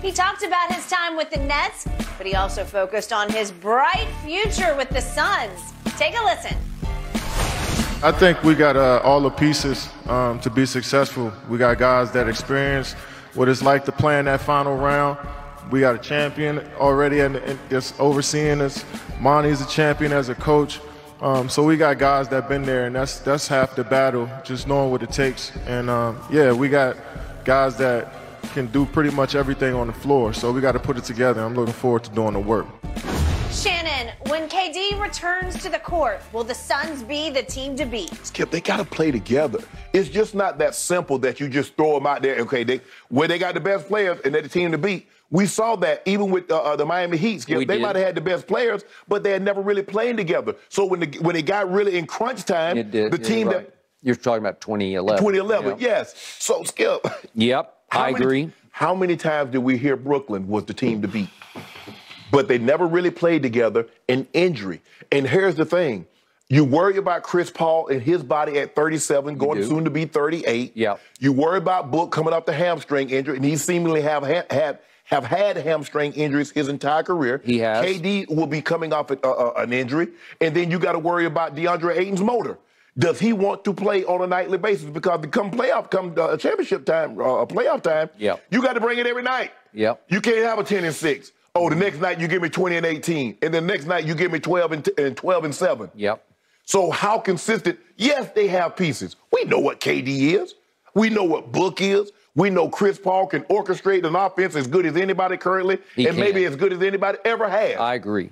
He talked about his time with the Nets, but he also focused on his bright future with the Suns. Take a listen. I think we got all the pieces to be successful. We got guys that experience what it's like to play in that final round. We got a champion already and that's overseeing us. Monty's a champion as a coach. So we got guys that been there, and that's half the battle, just knowing what it takes. And yeah, we got guys that can do pretty much everything on the floor. So we got to put it together. I'm looking forward to doing the work. Shannon, when KD returns to the court, will the Suns be the team to beat? Skip, they got to play together. It's just not that simple that you just throw them out there. Okay, they got the best players and they're the team to beat. We saw that even with the Miami Heat. Skip, they might have had the best players, but they had never really played together. So when it got really in crunch time, the team that you're talking about 2011. 2011, yes. So Skip. Yep, I agree. How many times did we hear Brooklyn was the team to beat? But they never really played together in injury. And here's the thing. You worry about Chris Paul and his body at 37, going soon to be 38. Yeah. You worry about Book coming off the hamstring injury, and he seemingly have had hamstring injuries his entire career. He has. KD will be coming off an injury. And then you got to worry about DeAndre Ayton's motor. Does he want to play on a nightly basis? Because come championship time, playoff time, you got to bring it every night. Yep. You can't have a 10-6. Oh, the next night you give me 20 and 18, and the next night you give me 12 and 7. Yep. So how consistent? Yes, they have pieces. We know what KD is. We know what Book is. We know Chris Paul can orchestrate an offense as good as anybody currently, maybe as good as anybody ever has. I agree.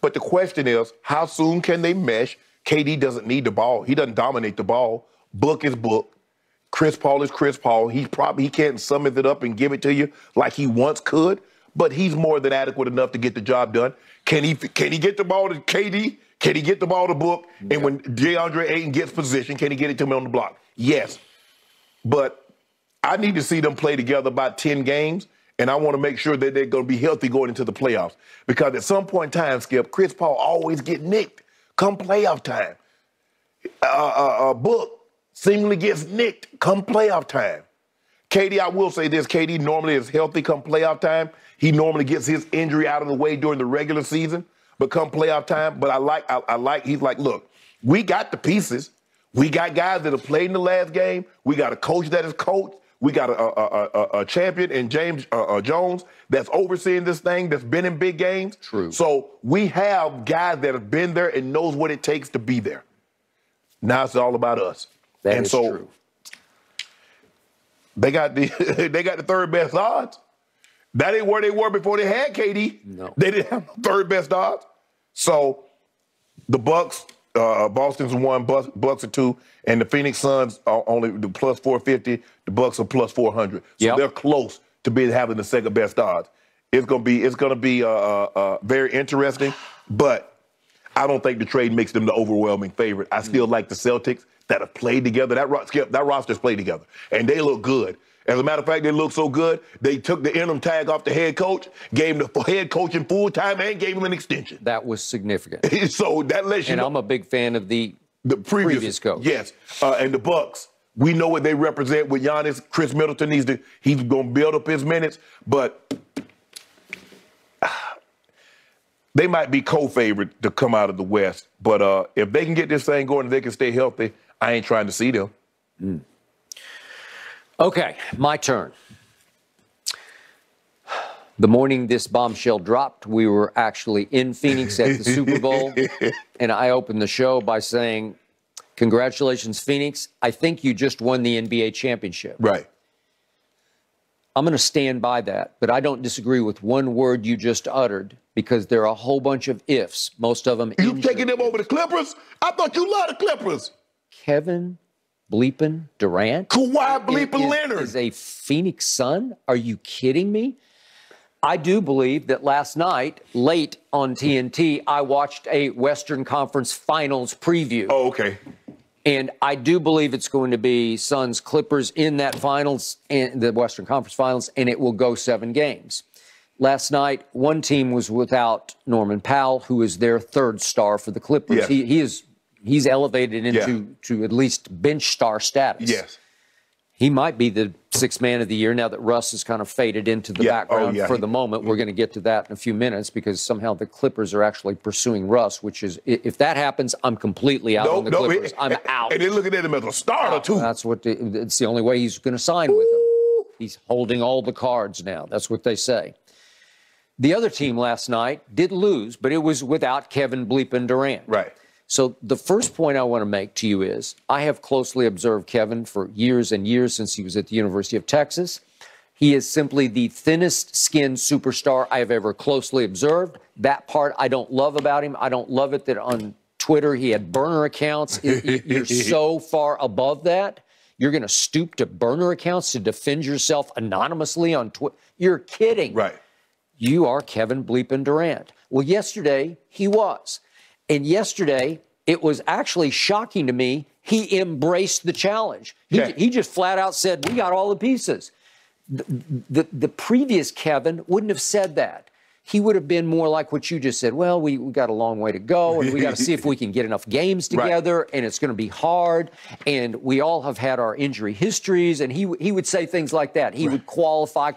But the question is, how soon can they mesh? KD doesn't need the ball. He doesn't dominate the ball. Book is Book. Chris Paul is Chris Paul. He can't sum it up and give it to you like he once could. But he's more than adequate enough to get the job done. Can he get the ball to KD? Can he get the ball to Book? And when DeAndre Ayton gets position, can he get it to him on the block? Yes. But I need to see them play together about 10 games, and I want to make sure that they're going to be healthy going into the playoffs. Because at some point in time, Skip, Chris Paul always get nicked come playoff time. Book seemingly gets nicked come playoff time. KD, I will say this, KD normally is healthy come playoff time. He normally gets his injury out of the way during the regular season, but come playoff time, but he's like, look, we got the pieces. We got guys that have played in the last game. We got a coach that is coached. We got a champion in James Jones that's overseeing this thing, that's been in big games. True. So we have guys that have been there and knows what it takes to be there. Now it's all about us. That is true. They got the third best odds. That ain't where they were before they had KD. No. They didn't have the third best odds. So the Bucks, Boston's 1, Bucks are 2, and the Phoenix Suns are only the plus 450. The Bucks are plus 400. So they're close to having the second best odds. It's gonna be very interesting, but I don't think the trade makes them the overwhelming favorite. I still like the Celtics that have played together. That roster's played together, and they look good. As a matter of fact, they look so good, they took the interim tag off the head coach, gave him the head coach in full time, and gave him an extension. That was significant. So that lets you know. And I'm a big fan of the previous coach. Yes, and the Bucks. We know what they represent with Giannis. Chris Middleton he's going to build up his minutes, but they might be co-favorite to come out of the West. But if they can get this thing going and they can stay healthy, I ain't trying to see them. Okay, my turn. The morning this bombshell dropped, we were actually in Phoenix at the Super Bowl, and I opened the show by saying, congratulations, Phoenix. I think you just won the NBA championship. Right. I'm going to stand by that, but I don't disagree with one word you just uttered because there are a whole bunch of ifs, most of them You taking them over the Clippers? I thought you loved the Clippers. Kevin bleeping Durant? Kawhi bleeping Leonard. Is a Phoenix Sun? Are you kidding me? I do believe that last night, late on TNT, I watched a Western Conference Finals preview. Oh, okay. And I do believe it's going to be Suns Clippers in that finals, in the Western Conference Finals, and it will go 7 games. Last night, one team was without Norman Powell, who is their third star for the Clippers. Yes. He's elevated into to at least bench star status. Yes. He might be the sixth man of the year now that Russ has kind of faded into the background for the moment. We're going to get to that in a few minutes because somehow the Clippers are actually pursuing Russ, which is, if that happens, I'm completely out on the Clippers. I'm out. And they're looking at him as a starter, too. That's what it's the only way he's going to sign with them. He's holding all the cards now. That's what they say. The other team last night did lose, but it was without Kevin Bleepin Durant. Right. So the first point I want to make to you is I have closely observed Kevin for years and years since he was at the University of Texas. He is simply the thinnest skinned superstar I have ever closely observed. That part I don't love about him. I don't love it that on Twitter he had burner accounts. You're so far above that. You're going to stoop to burner accounts to defend yourself anonymously on Twitter. You're kidding. Right. You are Kevin Bleepin Durant. Well, yesterday he was. And yesterday, it was actually shocking to me. He embraced the challenge. He just flat out said, we got all the pieces. The previous Kevin wouldn't have said that. He would have been more like what you just said. Well, we got a long way to go, and we got to see if we can get enough games together, and it's going to be hard, and we all have had our injury histories, and he would say things like that. He would qualify.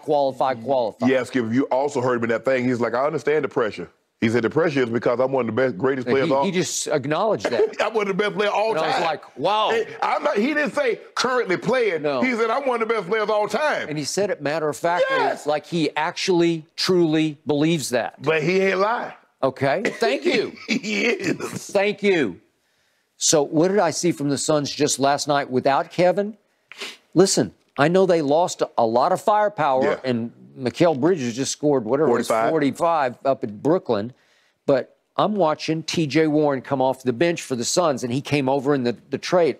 Yeah, Skip, you also heard him in that thing. He's like, I understand the pressure. He said the pressure is because I'm one of the best, greatest players He just acknowledged that. I'm one of the best players all time. I was like, wow. He didn't say currently playing. No. He said I'm one of the best players all time. And he said it matter-of-factly, like he actually, truly believes that. But he ain't lying. Okay, thank you. He is. Thank you. So what did I see from the Suns just last night without Kevin? Listen, I know they lost a lot of firepower, and Mikal Bridges just scored, whatever 45. it was, 45 up at Brooklyn. But I'm watching T.J. Warren come off the bench for the Suns, and he came over in the trade.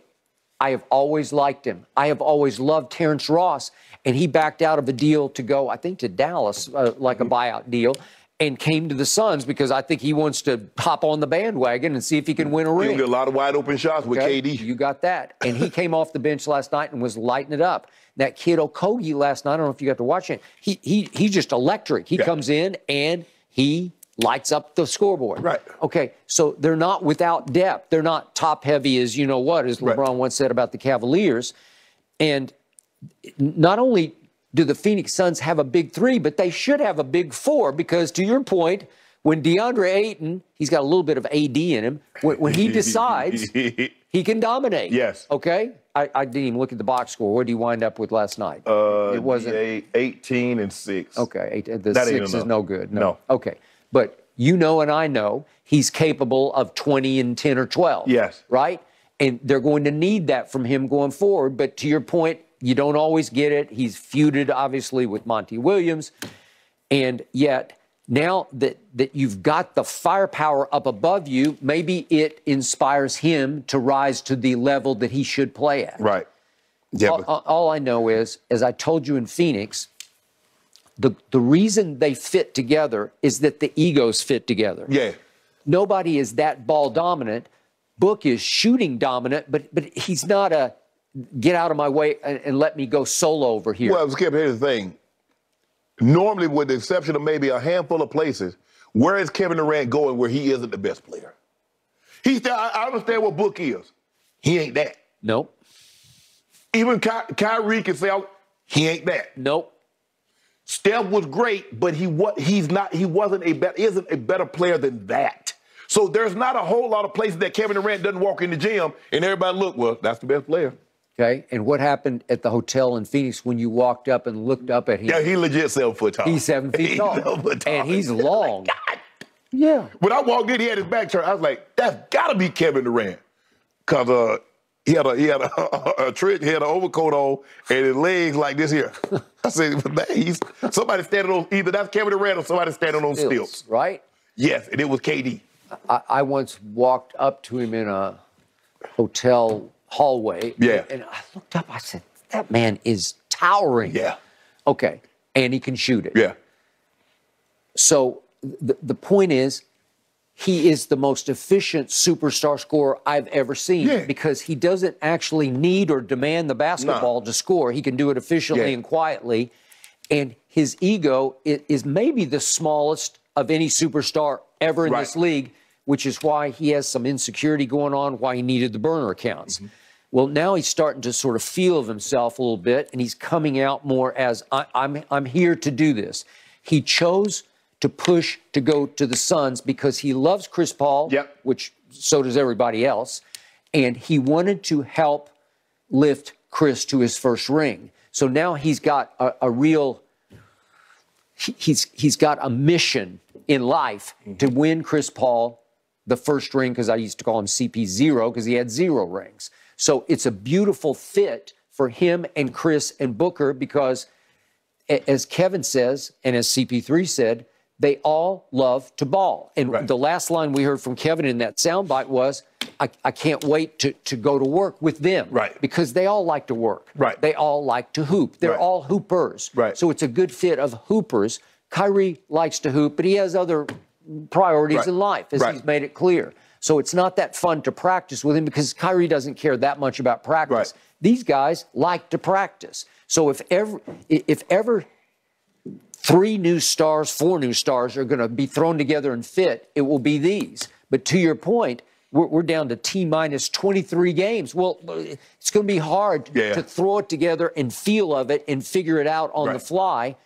I have always liked him. I have always loved Terrence Ross, and he backed out of a deal to go, I think, to Dallas, like a buyout deal, and came to the Suns because I think he wants to hop on the bandwagon and see if he can win a ring. He'll get a lot of wide open shots with KD. You got that. And he came off the bench last night and was lighting it up. That kid Okogie last night, I don't know if you got to watch it, he's just electric. He comes in and he lights up the scoreboard. Right. Okay, so they're not without depth. They're not top-heavy as you know what, as LeBron once said about the Cavaliers. And not only do the Phoenix Suns have a big three, but they should have a big four because, to your point, when DeAndre Ayton, he's got a little bit of AD in him, when he decides, he can dominate. Yes. Okay? I didn't even look at the box score. What did he wind up with last night? It wasn't 18 and 6. Okay, the that 6 is no good. No. Okay, but you know and I know he's capable of 20 and 10 or 12. Yes. Right? And they're going to need that from him going forward. But to your point, you don't always get it. He's feuded, obviously, with Monty Williams. And yet, now that you've got the firepower up above you, maybe it inspires him to rise to the level that he should play at. Right. Yeah. All I know is, as I told you in Phoenix, the reason they fit together is that the egos fit together. Yeah. Nobody is that ball dominant. Book is shooting dominant, but he's not a get out of my way and let me go solo over here. Well, Skip, here's the thing. Normally, with the exception of maybe a handful of places, where is Kevin Durant going where he isn't the best player? I understand what Book is. He ain't that. Nope. Even Kyrie can say, he ain't that. Nope. Steph was great, but isn't a better player than that. So there's not a whole lot of places that Kevin Durant doesn't walk in the gym and everybody look, well, that's the best player. Okay, and what happened at the hotel in Phoenix when you walked up and looked up at him? Yeah, he legit 7 foot tall. He's 7 feet tall. 7 foot tall. And he's long. Like, God. Yeah. When I walked in, he had his back turned. I was like, that's got to be Kevin Durant. Because he had a trick, he had an overcoat on, and his legs like this here. I said, man, somebody standing on, either that's Kevin Durant or somebody standing on stilts. Right? Yes, and it was KD. I once walked up to him in a hotel hallway. Yeah. And I looked up, I said, that man is towering. Yeah. Okay. And he can shoot it. Yeah. So the point is, he is the most efficient superstar scorer I've ever seen because he doesn't actually need or demand the basketball to score. He can do it efficiently and quietly. And his ego is maybe the smallest of any superstar ever in this league, which is why he has some insecurity going on, why he needed the burner accounts. Well, now he's starting to sort of feel of himself a little bit, and he's coming out more as I'm here to do this. He chose to push to go to the Suns because he loves Chris Paul, which so does everybody else, and he wanted to help lift Chris to his first ring. So now he's got a real he's got a mission in life to win Chris Paul the first ring, because I used to call him CP0 because he had 0 rings. So it's a beautiful fit for him and Chris and Booker because, as Kevin says and as CP3 said, they all love to ball. And the last line we heard from Kevin in that soundbite was, I can't wait to go to work with them. Because they all like to work. They all like to hoop. They're all hoopers. So it's a good fit of hoopers. Kyrie likes to hoop, but he has other priorities in life, as he's made it clear. So it's not that fun to practice with him because Kyrie doesn't care that much about practice. These guys like to practice. So if ever 3 new stars, 4 new stars are going to be thrown together and fit, it will be these. But to your point, we're down to T-minus 23 games. Well, it's going to be hard to throw it together and feel of it and figure it out on the fly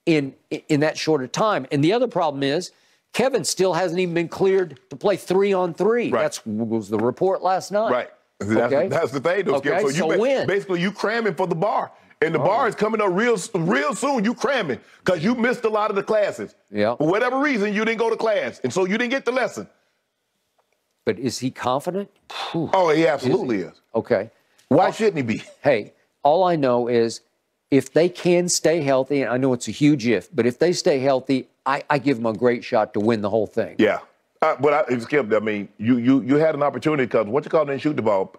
in that shorter time. And the other problem is Kevin still hasn't even been cleared to play 3-on-3. That was the report last night. That's the thing, though, Skip. So when? Basically, you cramming for the bar. And the bar is coming up real soon. You cramming because you missed a lot of the classes. For whatever reason, you didn't go to class. And so you didn't get the lesson. But is he confident? Oh, he absolutely is. Okay. Why shouldn't he be? Hey, all I know is if they can stay healthy, and I know it's a huge if, but if they stay healthy, I give them a great shot to win the whole thing. But Skip, I mean, you had an opportunity because what you call didn't shoot the ball.